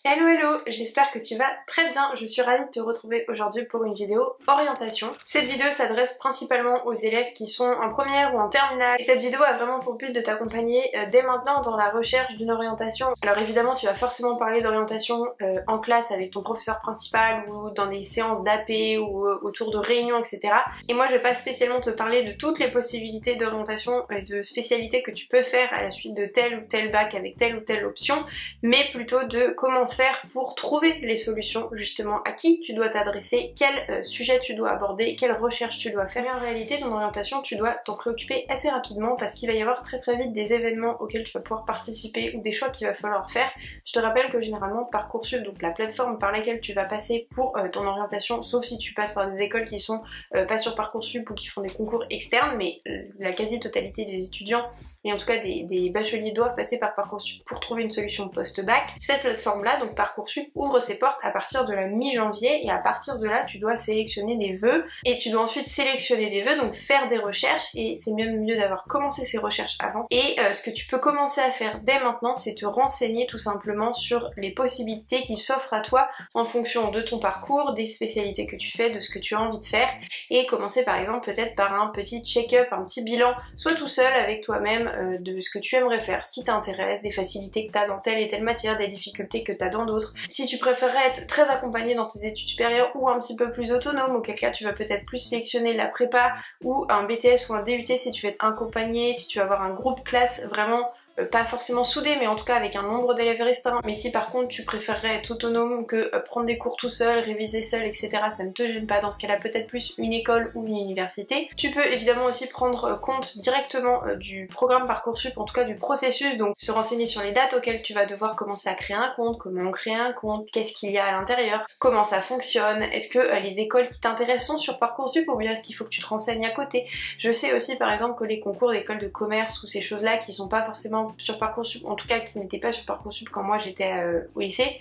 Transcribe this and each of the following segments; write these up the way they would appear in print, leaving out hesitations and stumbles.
Hello hello, j'espère que tu vas très bien, je suis ravie de te retrouver aujourd'hui pour une vidéo orientation. Cette vidéo s'adresse principalement aux élèves qui sont en première ou en terminale et cette vidéo a vraiment pour but de t'accompagner dès maintenant dans la recherche d'une orientation. Alors évidemment tu vas forcément parler d'orientation en classe avec ton professeur principal ou dans des séances d'AP ou autour de réunions etc. Et moi je vais pas spécialement te parler de toutes les possibilités d'orientation et de spécialités que tu peux faire à la suite de tel ou tel bac avec telle ou telle option, mais plutôt de comment faire pour trouver les solutions justement à qui tu dois t'adresser, quel sujet tu dois aborder, quelle recherche tu dois faire. Et en réalité ton orientation tu dois t'en préoccuper assez rapidement parce qu'il va y avoir très vite des événements auxquels tu vas pouvoir participer ou des choix qu'il va falloir faire. Je te rappelle que généralement Parcoursup, donc la plateforme par laquelle tu vas passer pour ton orientation, sauf si tu passes par des écoles qui sont pas sur Parcoursup ou qui font des concours externes, mais la quasi-totalité des étudiants et en tout cas des bacheliers doivent passer par Parcoursup pour trouver une solution post-bac. Cette plateforme là, donc Parcoursup, ouvre ses portes à partir de la mi-janvier et à partir de là tu dois sélectionner des vœux et tu dois ensuite sélectionner des vœux, donc faire des recherches, et c'est même mieux d'avoir commencé ces recherches avant. Et ce que tu peux commencer à faire dès maintenant, c'est te renseigner tout simplement sur les possibilités qui s'offrent à toi en fonction de ton parcours, des spécialités que tu fais, de ce que tu as envie de faire, et commencer par exemple peut-être par un petit check-up, un petit bilan, soit tout seul avec toi-même de ce que tu aimerais faire, ce qui t'intéresse, des facilités que tu as dans telle et telle matière, des difficultés que tu as dans d'autres. Si tu préférerais être très accompagné dans tes études supérieures ou un petit peu plus autonome, auquel cas tu vas peut-être plus sélectionner la prépa ou un BTS ou un DUT si tu veux être accompagné, si tu vas avoir un groupe classe vraiment pas forcément soudé, mais en tout cas avec un nombre d'élèves restreint. Mais si par contre tu préférerais être autonome que prendre des cours tout seul, réviser seul, etc., ça ne te gêne pas, dans ce cas-là peut-être plus une école ou une université. Tu peux évidemment aussi prendre compte directement du programme Parcoursup, en tout cas du processus, donc se renseigner sur les dates auxquelles tu vas devoir commencer à créer un compte, comment on crée un compte, qu'est-ce qu'il y a à l'intérieur, comment ça fonctionne, est-ce que les écoles qui t'intéressent sont sur Parcoursup ou bien est-ce qu'il faut que tu te renseignes à côté. Je sais aussi par exemple que les concours d'école de commerce ou ces choses-là qui sont pas forcément sur Parcoursup, en tout cas qui n'étaient pas sur Parcoursup quand moi j'étais au lycée,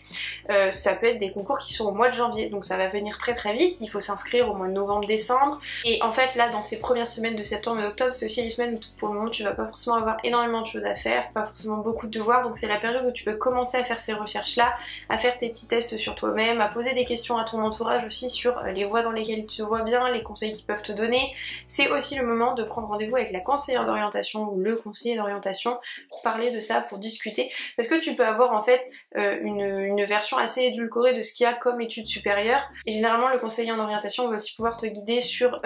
ça peut être des concours qui sont au mois de janvier, donc ça va venir très vite, il faut s'inscrire au mois de novembre-décembre, et en fait là dans ces premières semaines de septembre et d'octobre c'est aussi les semaines où pour le moment tu vas pas forcément avoir énormément de choses à faire, pas forcément beaucoup de devoirs, donc c'est la période où tu peux commencer à faire ces recherches là, à faire tes petits tests sur toi-même, à poser des questions à ton entourage aussi sur les voies dans lesquelles tu te vois bien, les conseils qu'ils peuvent te donner. C'est aussi le moment de prendre rendez-vous avec la conseillère d'orientation ou le conseiller d'orientation pour parler de ça, pour discuter, parce que tu peux avoir en fait une version assez édulcorée de ce qu'il y a comme études supérieures, et généralement le conseiller en orientation va aussi pouvoir te guider sur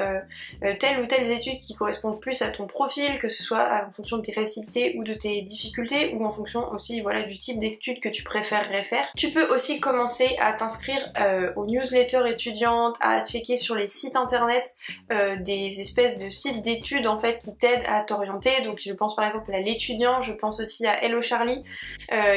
telle ou telle étude qui correspondent plus à ton profil, que ce soit en fonction de tes facilités ou de tes difficultés, ou en fonction aussi voilà du type d'études que tu préférerais faire. Tu peux aussi commencer à t'inscrire aux newsletters étudiantes, à checker sur les sites internet des espèces de sites d'études en fait qui t'aident à t'orienter, donc je pense par exemple à l'étudiant, je pense aussi à Hello Charlie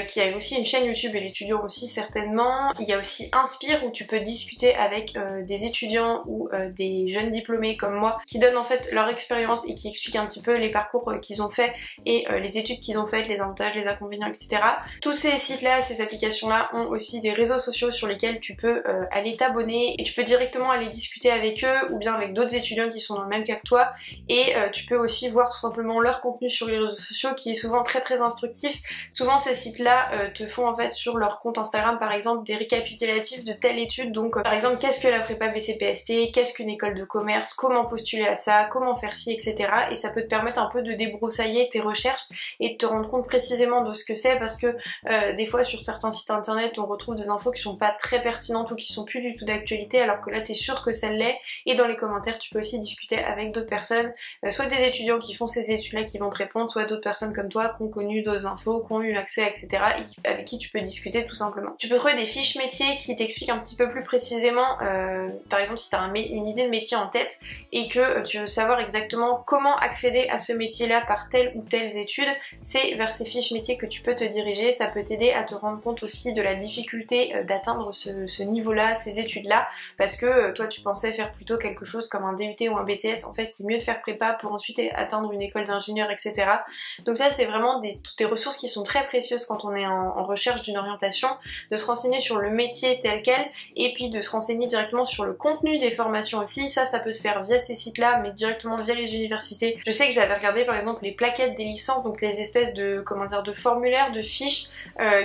qui a aussi une chaîne YouTube, et l'étudiant aussi certainement. Il y a aussi Inspire où tu peux discuter avec des étudiants ou des jeunes diplômés comme moi qui donnent en fait leur expérience et qui expliquent un petit peu les parcours qu'ils ont fait et les études qu'ils ont faites, les avantages, les inconvénients, etc. Tous ces sites là, ces applications là ont aussi des réseaux sociaux sur lesquels tu peux aller t'abonner et tu peux directement aller discuter avec eux ou bien avec d'autres étudiants qui sont dans le même cas que toi, et tu peux aussi voir tout simplement leur contenu sur les réseaux sociaux qui est souvent très instructif. Souvent ces sites là te font en fait sur leur compte Instagram par exemple des récapitulatifs de telle étude, donc par exemple qu'est-ce que la prépa BCPST, qu'est-ce qu'une école de commerce, comment postuler à ça, comment faire ci, etc. Et ça peut te permettre un peu de débroussailler tes recherches et de te rendre compte précisément de ce que c'est, parce que des fois sur certains sites internet on retrouve des infos qui sont pas très pertinentes ou qui sont plus du tout d'actualité, alors que là t'es sûr que ça l'est, et dans les commentaires tu peux aussi discuter avec d'autres personnes, soit des étudiants qui font ces études là qui vont te répondre, soit d'autres personnes comme toi qui ont connu d'autres infos, qui ont eu accès, etc. et avec qui tu peux discuter tout simplement. Tu peux trouver des fiches métiers qui t'expliquent un petit peu plus précisément, par exemple si tu as une idée de métier en tête et que tu veux savoir exactement comment accéder à ce métier là par telle ou telle étude, c'est vers ces fiches métiers que tu peux te diriger. Ça peut t'aider à te rendre compte aussi de la difficulté d'atteindre ce niveau là, ces études là, parce que toi tu pensais faire plutôt quelque chose comme un DUT ou un BTS, en fait c'est mieux de faire prépa pour ensuite atteindre une école d'ingénieur, etc. Donc ça c'est vraiment vraiment des ressources qui sont très précieuses quand on est en recherche d'une orientation, de se renseigner sur le métier tel quel et puis de se renseigner directement sur le contenu des formations aussi. Ça peut se faire via ces sites-là, mais directement via les universités. Je sais que j'avais regardé par exemple les plaquettes des licences, donc les espèces de, comment dire, de formulaires, de fiches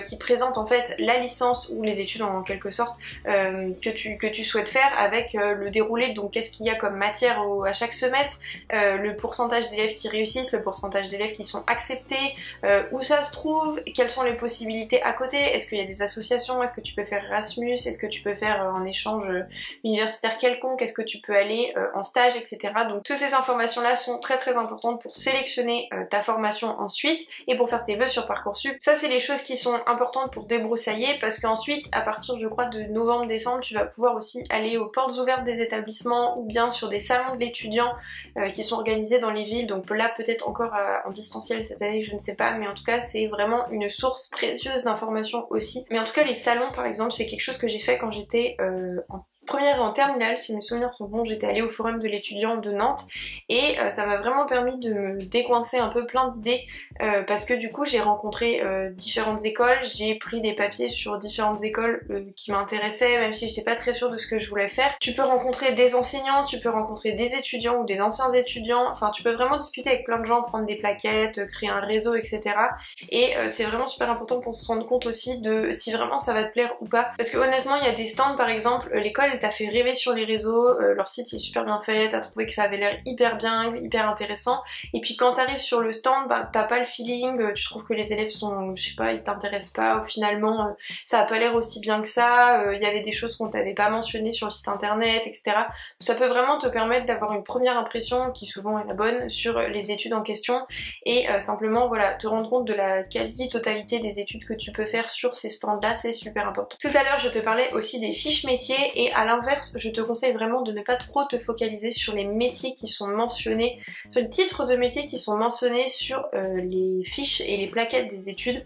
qui présentent en fait la licence ou les études en quelque sorte que tu souhaites faire avec le déroulé, donc qu'est-ce qu'il y a comme matière à chaque semestre, le pourcentage d'élèves qui réussissent, le pourcentage d'élèves qui sont acceptés, où ça se trouve, quelles sont les possibilités à côté, est-ce qu'il y a des associations, est-ce que tu peux faire Erasmus, est-ce que tu peux faire un échange universitaire quelconque, est-ce que tu peux aller en stage, etc. Donc toutes ces informations là sont très très importantes pour sélectionner ta formation ensuite et pour faire tes vœux sur Parcoursup. Ça c'est les choses qui sont importantes pour débroussailler, parce qu'ensuite à partir je crois de novembre-décembre tu vas pouvoir aussi aller aux portes ouvertes des établissements ou bien sur des salons de l'étudiant qui sont organisés dans les villes, donc là peut-être encore en distanciel cette année, je ne sais pas, mais en tout cas c'est vraiment une source précieuse d'informations aussi. Mais en tout cas les salons par exemple c'est quelque chose que j'ai fait quand j'étais en première et en terminale, si mes souvenirs sont bons. J'étais allée au forum de l'étudiant de Nantes et ça m'a vraiment permis de me décoincer un peu plein d'idées parce que du coup j'ai rencontré différentes écoles, j'ai pris des papiers sur différentes écoles qui m'intéressaient, même si j'étais pas très sûre de ce que je voulais faire. Tu peux rencontrer des enseignants, tu peux rencontrer des étudiants ou des anciens étudiants, enfin tu peux vraiment discuter avec plein de gens, prendre des plaquettes, créer un réseau, etc. Et c'est vraiment super important pour se rendre compte aussi de si vraiment ça va te plaire ou pas, parce que honnêtement il y a des stands par exemple, l'école elle t'a fait rêver sur les réseaux, leur site est super bien fait, t'as trouvé que ça avait l'air hyper bien, hyper intéressant, et puis quand t'arrives sur le stand, bah t'as pas le feeling, tu trouves que les élèves sont, je sais pas, ils t'intéressent pas, ou finalement ça a pas l'air aussi bien que ça, il y avait des choses qu'on t'avait pas mentionnées sur le site internet, etc. Donc ça peut vraiment te permettre d'avoir une première impression qui souvent est la bonne sur les études en question, et simplement voilà, te rendre compte de la quasi-totalité des études que tu peux faire sur ces stands là, c'est super important. Tout à l'heure je te parlais aussi des fiches métiers, et à l'inverse je te conseille vraiment de ne pas trop te focaliser sur les métiers qui sont mentionnés, sur les titres de métiers qui sont mentionnés sur les fiches et les plaquettes des études.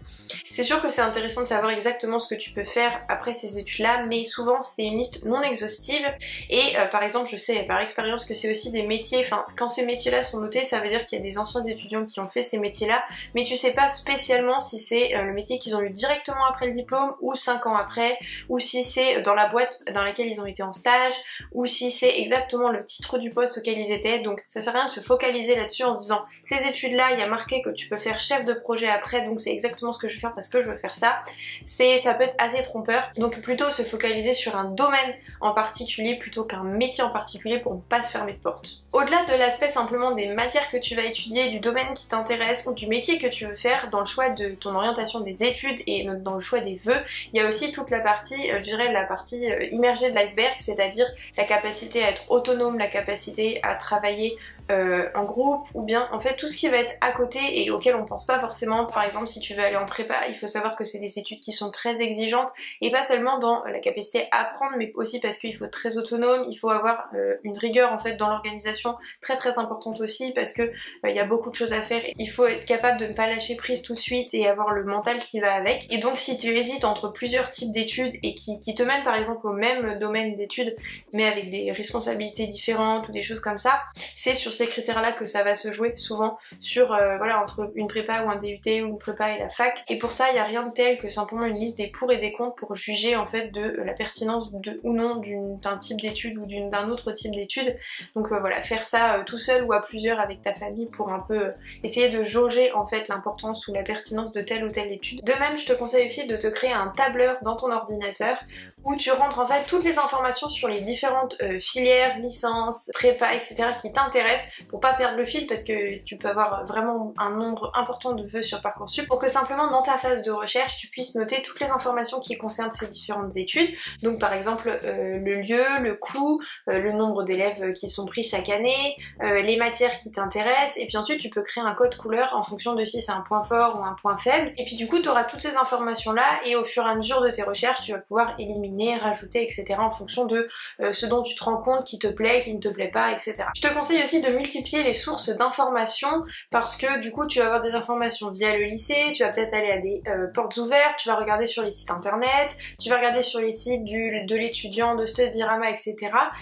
C'est sûr que c'est intéressant de savoir exactement ce que tu peux faire après ces études là, mais souvent c'est une liste non exhaustive, et par exemple je sais par expérience que c'est aussi des métiers, enfin quand ces métiers là sont notés ça veut dire qu'il y a des anciens étudiants qui ont fait ces métiers là, mais tu sais pas spécialement si c'est le métier qu'ils ont eu directement après le diplôme ou 5 ans après, ou si c'est dans la boîte dans laquelle ils ont été en stage, ou si c'est exactement le titre du poste auquel ils étaient. Donc ça sert à rien de se focaliser là-dessus en se disant ces études là il y a marqué que tu peux faire chef de projet après, donc c'est exactement ce que je veux faire parce que je veux faire ça. Ça peut être assez trompeur, donc plutôt se focaliser sur un domaine en particulier plutôt qu'un métier en particulier pour ne pas se fermer de porte. Au-delà de l'aspect simplement des matières que tu vas étudier, du domaine qui t'intéresse ou du métier que tu veux faire dans le choix de ton orientation des études et dans le choix des vœux, il y a aussi toute la partie, je dirais la partie immergée de l'iceberg, c'est-à-dire la capacité à être autonome, la capacité à travailler en groupe, ou bien en fait tout ce qui va être à côté et auquel on pense pas forcément. Par exemple si tu veux aller en prépa, il faut savoir que c'est des études qui sont très exigeantes, et pas seulement dans la capacité à apprendre, mais aussi parce qu'il faut être très autonome, il faut avoir une rigueur en fait dans l'organisation très très importante aussi, parce que il y a beaucoup de choses à faire, il faut être capable de ne pas lâcher prise tout de suite et avoir le mental qui va avec. Et donc si tu hésites entre plusieurs types d'études et qui te mènent par exemple au même domaine d'études mais avec des responsabilités différentes ou des choses comme ça, c'est sur ces critères là que ça va se jouer souvent, sur voilà, entre une prépa ou un DUT ou une prépa et la fac. Et pour ça il n'y a rien de tel que simplement une liste des pour et des contre pour juger en fait de la pertinence ou non d'un type d'études ou d'un autre type d'études. Donc voilà, faire ça tout seul ou à plusieurs avec ta famille pour un peu essayer de jauger en fait l'importance ou la pertinence de telle ou telle étude. De même je te conseille aussi de te créer un tableur dans ton ordinateur où tu rentres en fait toutes les informations sur les différentes filières, licences, prépa, etc. qui t'intéressent, pour pas perdre le fil, parce que tu peux avoir vraiment un nombre important de vœux sur Parcoursup, pour que simplement dans ta phase de recherche tu puisses noter toutes les informations qui concernent ces différentes études. Donc par exemple le lieu, le coût, le nombre d'élèves qui sont pris chaque année, les matières qui t'intéressent, et puis ensuite tu peux créer un code couleur en fonction de si c'est un point fort ou un point faible, et puis du coup tu auras toutes ces informations là, et au fur et à mesure de tes recherches tu vas pouvoir éliminer, rajouter, etc. en fonction de ce dont tu te rends compte qui te plaît, qui ne te plaît pas, etc. Je te conseille aussi de multiplier les sources d'informations parce que du coup tu vas avoir des informations via le lycée, tu vas peut-être aller à des portes ouvertes, tu vas regarder sur les sites internet, tu vas regarder sur les sites de l'étudiant, de Studyrama, etc.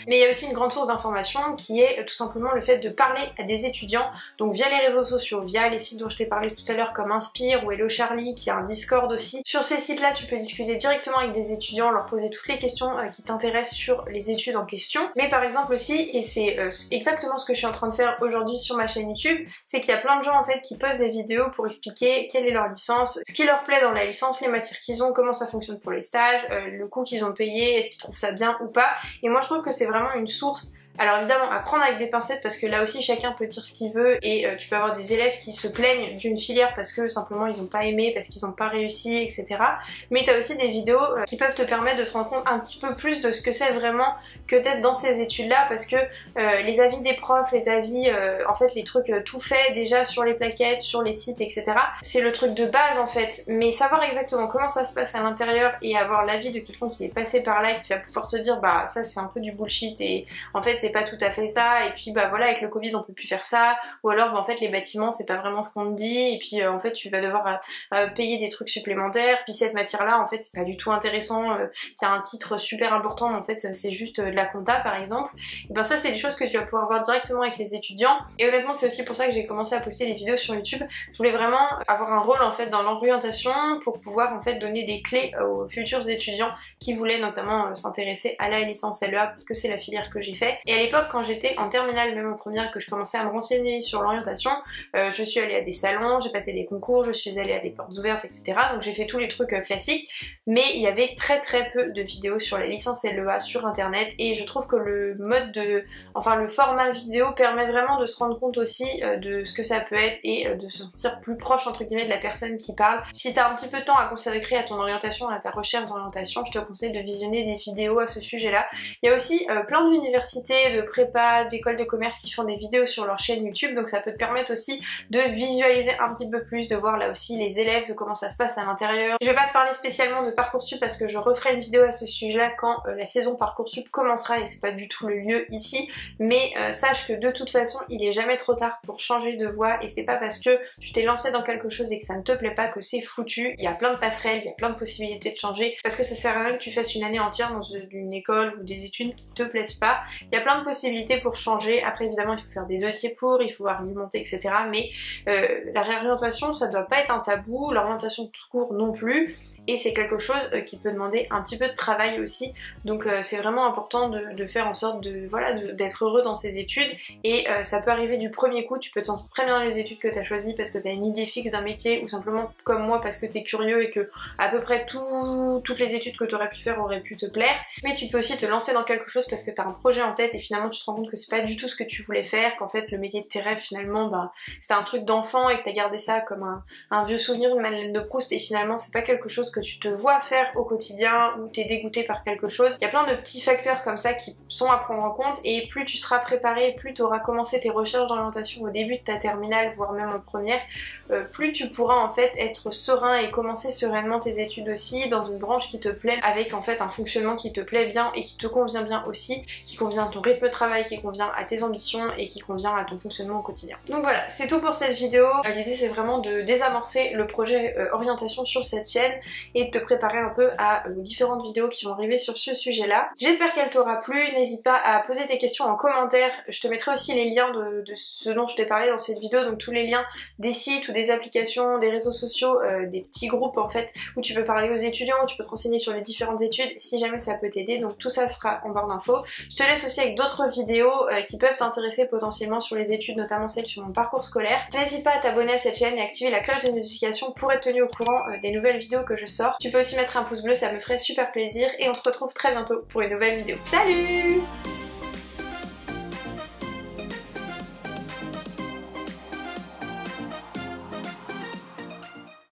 Mais il y a aussi une grande source d'information qui est tout simplement le fait de parler à des étudiants, donc via les réseaux sociaux, via les sites dont je t'ai parlé tout à l'heure comme Inspire ou Hello Charlie, qui a un Discord aussi. Sur ces sites là tu peux discuter directement avec des étudiants, leur poser toutes les questions qui t'intéressent sur les études en question. Mais par exemple aussi, et c'est exactement ce que je suis en train de faire aujourd'hui sur ma chaîne YouTube, c'est qu'il y a plein de gens en fait qui postent des vidéos pour expliquer quelle est leur licence, ce qui leur plaît dans la licence, les matières qu'ils ont, comment ça fonctionne pour les stages, le coût qu'ils ont payé, est-ce qu'ils trouvent ça bien ou pas. Et moi je trouve que c'est vraiment une source. Alors évidemment à prendre avec des pincettes parce que là aussi chacun peut dire ce qu'il veut et tu peux avoir des élèves qui se plaignent d'une filière parce que simplement ils n'ont pas aimé, parce qu'ils n'ont pas réussi, etc. Mais t'as aussi des vidéos qui peuvent te permettre de te rendre compte un petit peu plus de ce que c'est vraiment que d'être dans ces études là, parce que les avis des profs, les avis, en fait les trucs tout faits déjà sur les plaquettes, sur les sites, etc. C'est le truc de base en fait, mais savoir exactement comment ça se passe à l'intérieur et avoir l'avis de quelqu'un qui est passé par là et qui va pouvoir te dire bah ça c'est un peu du bullshit et en fait c'est pas tout à fait ça, et puis bah voilà avec le Covid on peut plus faire ça, ou alors bah, en fait les bâtiments c'est pas vraiment ce qu'on te dit, et puis en fait tu vas devoir payer des trucs supplémentaires, puis cette matière là en fait c'est pas du tout intéressant, qui a un titre super important mais en fait c'est juste de la compta par exemple, et ben ça c'est des choses que je vais pouvoir voir directement avec les étudiants. Et honnêtement c'est aussi pour ça que j'ai commencé à poster des vidéos sur YouTube. Je voulais vraiment avoir un rôle en fait dans l'orientation pour pouvoir en fait donner des clés aux futurs étudiants qui voulaient notamment s'intéresser à la licence LEA parce que c'est la filière que j'ai fait. Et à l'époque quand j'étais en terminale, même en première, que je commençais à me renseigner sur l'orientation, je suis allée à des salons, j'ai passé des concours, je suis allée à des portes ouvertes, etc. Donc j'ai fait tous les trucs classiques, mais il y avait très peu de vidéos sur la licence LEA sur internet, et je trouve que le le format vidéo permet vraiment de se rendre compte aussi de ce que ça peut être et de se sentir plus proche entre guillemets de la personne qui parle. Si t'as un petit peu de temps à consacrer à ton orientation, à ta recherche d'orientation, je te conseille de visionner des vidéos à ce sujet là. Il y a aussi plein d'universités, de prépa, d'écoles de commerce qui font des vidéos sur leur chaîne YouTube, donc ça peut te permettre aussi de visualiser un petit peu plus, de voir là aussi les élèves, de comment ça se passe à l'intérieur. Je vais pas te parler spécialement de Parcoursup parce que je referai une vidéo à ce sujet là quand la saison Parcoursup commencera, et c'est pas du tout le lieu ici, mais sache que de toute façon il est jamais trop tard pour changer de voie, et c'est pas parce que tu t'es lancé dans quelque chose et que ça ne te plaît pas que c'est foutu. Il y a plein de passerelles, il y a plein de possibilités de changer, parce que ça sert à rien que tu fasses une année entière dans une école ou des études qui te plaisent pas. Il y a plein de possibilités pour changer. Après évidemment il faut faire des dossiers pour, il faut argumenter, etc. Mais la réorientation ça doit pas être un tabou, l'orientation tout court non plus, et c'est quelque chose qui peut demander un petit peu de travail aussi, donc c'est vraiment important de faire en sorte d'être heureux dans ses études, et ça peut arriver du premier coup. Tu peux te sentir très bien dans les études que tu as choisies parce que tu as une idée fixe d'un métier, ou simplement comme moi parce que tu es curieux et que à peu près toutes les études que tu aurais pu faire auraient pu te plaire. Mais tu peux aussi te lancer dans quelque chose parce que tu as un projet en tête et finalement tu te rends compte que c'est pas du tout ce que tu voulais faire, qu'en fait le métier de tes rêves finalement c'est un truc d'enfant et que tu as gardé ça comme un vieux souvenir de Madeleine de Proust, et finalement c'est pas quelque chose que tu te vois faire au quotidien, ou t'es dégoûté par quelque chose. Il y a plein de petits facteurs comme ça qui sont à prendre en compte, et plus tu seras préparé, plus tu auras commencé tes recherches d'orientation au début de ta terminale, voire même en première, plus tu pourras en fait être serein et commencer sereinement tes études aussi dans une branche qui te plaît, avec en fait un fonctionnement qui te plaît bien et qui te convient bien aussi, qui convient à ton rythme de travail, qui convient à tes ambitions et qui convient à ton fonctionnement au quotidien. Donc voilà, c'est tout pour cette vidéo. L'idée c'est vraiment de désamorcer le projet orientation sur cette chaîne et de te préparer un peu aux différentes vidéos qui vont arriver sur ce sujet là. J'espère qu'elle t'aura plu, n'hésite pas à poser tes questions en commentaire, je te mettrai aussi les liens de ce dont je t'ai parlé dans cette vidéo, donc tous les liens des sites ou des applications, des réseaux sociaux, des petits groupes en fait où tu peux parler aux étudiants, où tu peux te renseigner sur les différentes études si jamais ça peut t'aider, donc tout ça sera en barre d'infos. Je te laisse aussi avec d'autres vidéos qui peuvent t'intéresser potentiellement sur les études, notamment celles sur mon parcours scolaire. N'hésite pas à t'abonner à cette chaîne et activer la cloche des notifications pour être tenu au courant des nouvelles vidéos que je sors. Tu peux aussi mettre un pouce bleu, ça me ferait super plaisir, et on se retrouve très bientôt pour une nouvelle vidéo. Salut!